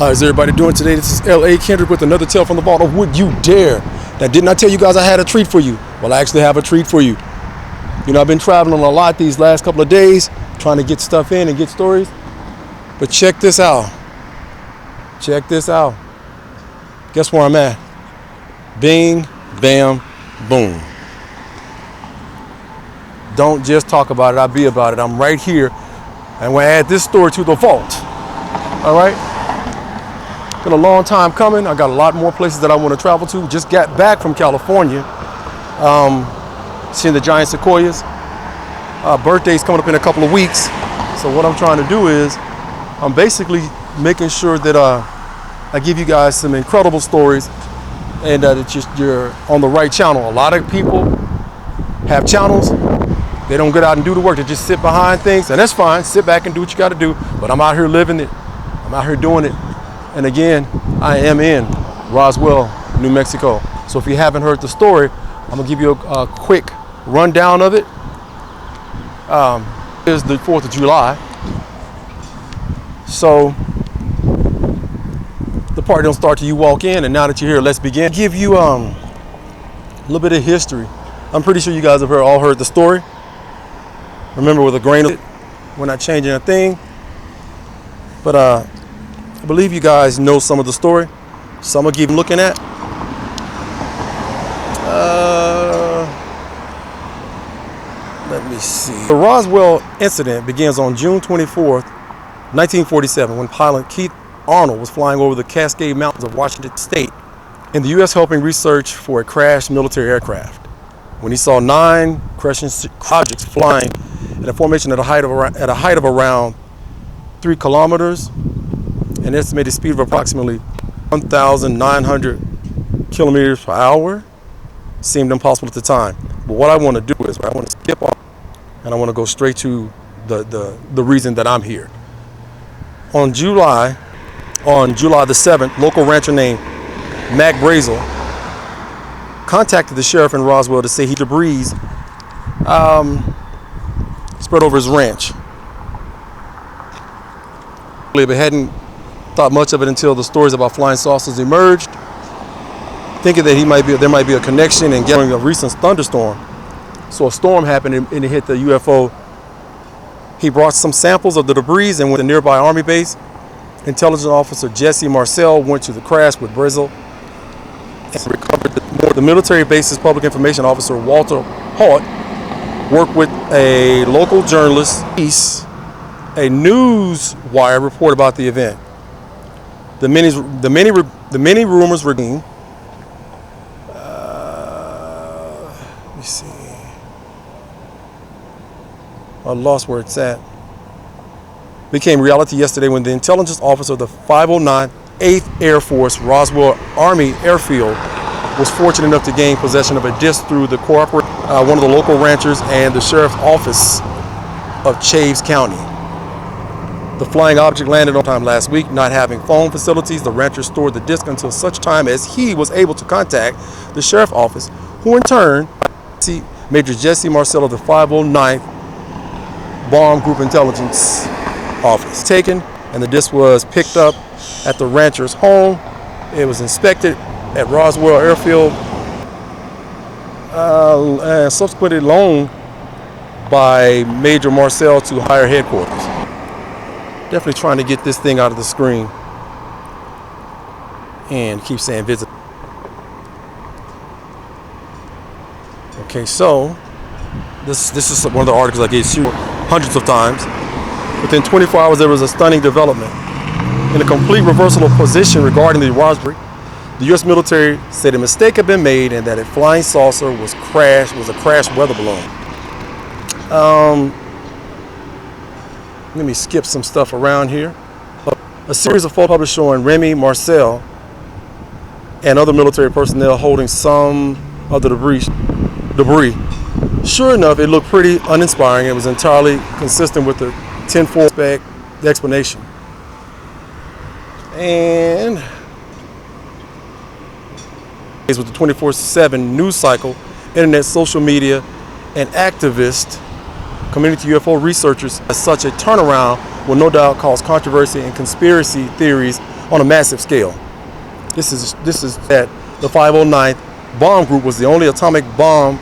How's everybody doing today? This is L.A.Kendrick with another tale from the vault of Would You Dare. Now, didn't I tell you guys I had a treat for you? Well, I actually have a treat for you. You know, I've been traveling a lot these last couple of days, trying to get stuff in and get stories. But check this out. Check this out. Guess where I'm at? Bing, bam, boom. Don't just talk about it, I'll be about it. I'm right here. And I'm going to add this story to the vault. All right? Been a long time coming. I got a lot more places that I want to travel to. Just got back from California, seeing the giant sequoias. Birthday's coming up in a couple of weeks. So what I'm trying to do is I'm basically making sure that I give you guys some incredible stories and that you're on the right channel. A lot of people have channels. They don't get out and do the work. They just sit behind things, and that's fine. Sit back and do what you got to do. But I'm out here living it. I'm out here doing it. And again, I am in Roswell, New Mexico. So if you haven't heard the story, I'm gonna give you a quick rundown of it. It's the 4th of July. So the party don't start till you walk in, and now that you're here, let's begin. Give you a little bit of history. I'm pretty sure you guys have all heard the story. Remember, with a grain of it, we're not changing a thing. But I believe you guys know some of the story. So I'm gonna keep looking at. Let me see. The Roswell incident begins on June 24th, 1947, when pilot Keith Arnold was flying over the Cascade Mountains of Washington State in the U.S. helping research for a crashed military aircraft. When he saw 9 crashing objects flying in a formation at a height of around 3 kilometers, an estimated speed of approximately 1,900 kilometers per hour, seemed impossible at the time. But what I want to do is I want to skip off and I want to go straight to the reason that I'm here. On July the 7th, local rancher named Mac Brazel contacted the sheriff in Roswell to say he debris spread over his ranch. But hadn't thought much of it until the stories about flying saucers emerged, thinking that there might be a connection and getting a recent thunderstorm. So a storm happened and it hit the UFO. He brought some samples of the debris and went to a nearby army base. Intelligence officer Jesse Marcel went to the crash with Brazel and recovered the military base's public information officer Walter Hart worked with a local journalist. A news wire reported about the event. The many rumors were let me see. I lost where it's at. Became reality yesterday when the intelligence officer of the 509th 8th Air Force Roswell Army Airfield was fortunate enough to gain possession of a disc through the one of the local ranchers and the sheriff's office of Chaves County. The flying object landed on time last week. Not having phone facilities, the rancher stored the disc until such time as he was able to contact the sheriff's office, who in turn, Major Jesse Marcel of the 509th Bomb Group Intelligence Office. Taken, and the disc was picked up at the rancher's home. It was inspected at Roswell Airfield and subsequently loaned by Major Marcel to higher headquarters. Definitely trying to get this thing out of the screen and keep saying visit. Okay, so this is one of the articles I gave you hundreds of times. Within 24 hours, there was a stunning development. In a complete reversal of position regarding the Roswell, the U.S. military said a mistake had been made and that a flying saucer was a crashed weather balloon. Let me skip some stuff around here. A series of photos published showing Remy Marcel and other military personnel holding some of the debris. Sure enough, it looked pretty uninspiring. It was entirely consistent with the tenfold aspect, the explanation. And with the 24/7 news cycle, internet, social media, and activists community UFO researchers, as such a turnaround will no doubt cause controversy and conspiracy theories on a massive scale. This is that the 509th Bomb Group was the only atomic bomb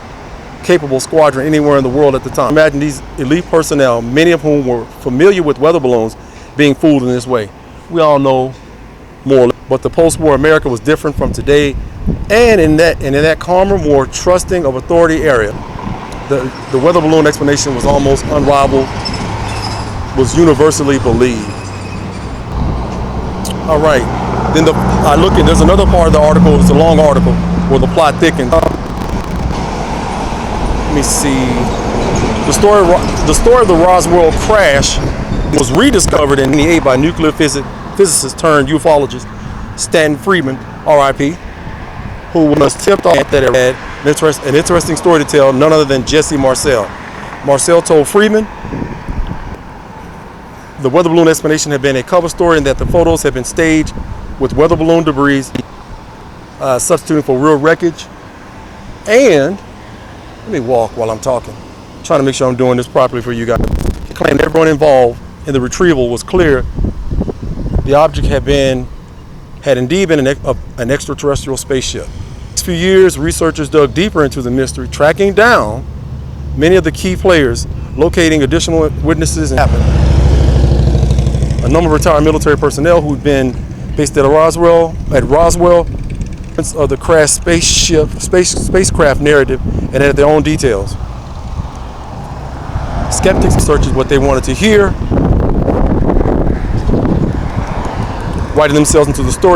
capable squadron anywhere in the world at the time. Imagine these elite personnel, many of whom were familiar with weather balloons, being fooled in this way. We all know more, but the post-war America was different from today, and in that calmer, more trusting of authority area, the weather balloon explanation was almost unrivaled, was universally believed. All right, then I look at, there's another part of the article, it's a long article, where the plot thickens. Let me see. The story of the Roswell crash was rediscovered in 1988 by nuclear physicist turned ufologist Stanton Friedman, R.I.P., who was tipped off that it had an interesting story to tell, none other than Jesse Marcel. Marcel told Friedman the weather balloon explanation had been a cover story and that the photos had been staged with weather balloon debris, substituting for real wreckage. And let me walk while I'm talking, trying to make sure I'm doing this properly for you guys. He claimed everyone involved in the retrieval was clear the object had indeed been an extraterrestrial spaceship. Next few years, researchers dug deeper into the mystery, tracking down many of the key players, locating additional witnesses, and happened. A number of retired military personnel who'd been based at Roswell, of the crashed spacecraft narrative, and added their own details. Skeptics researched what they wanted to hear, writing themselves into the story.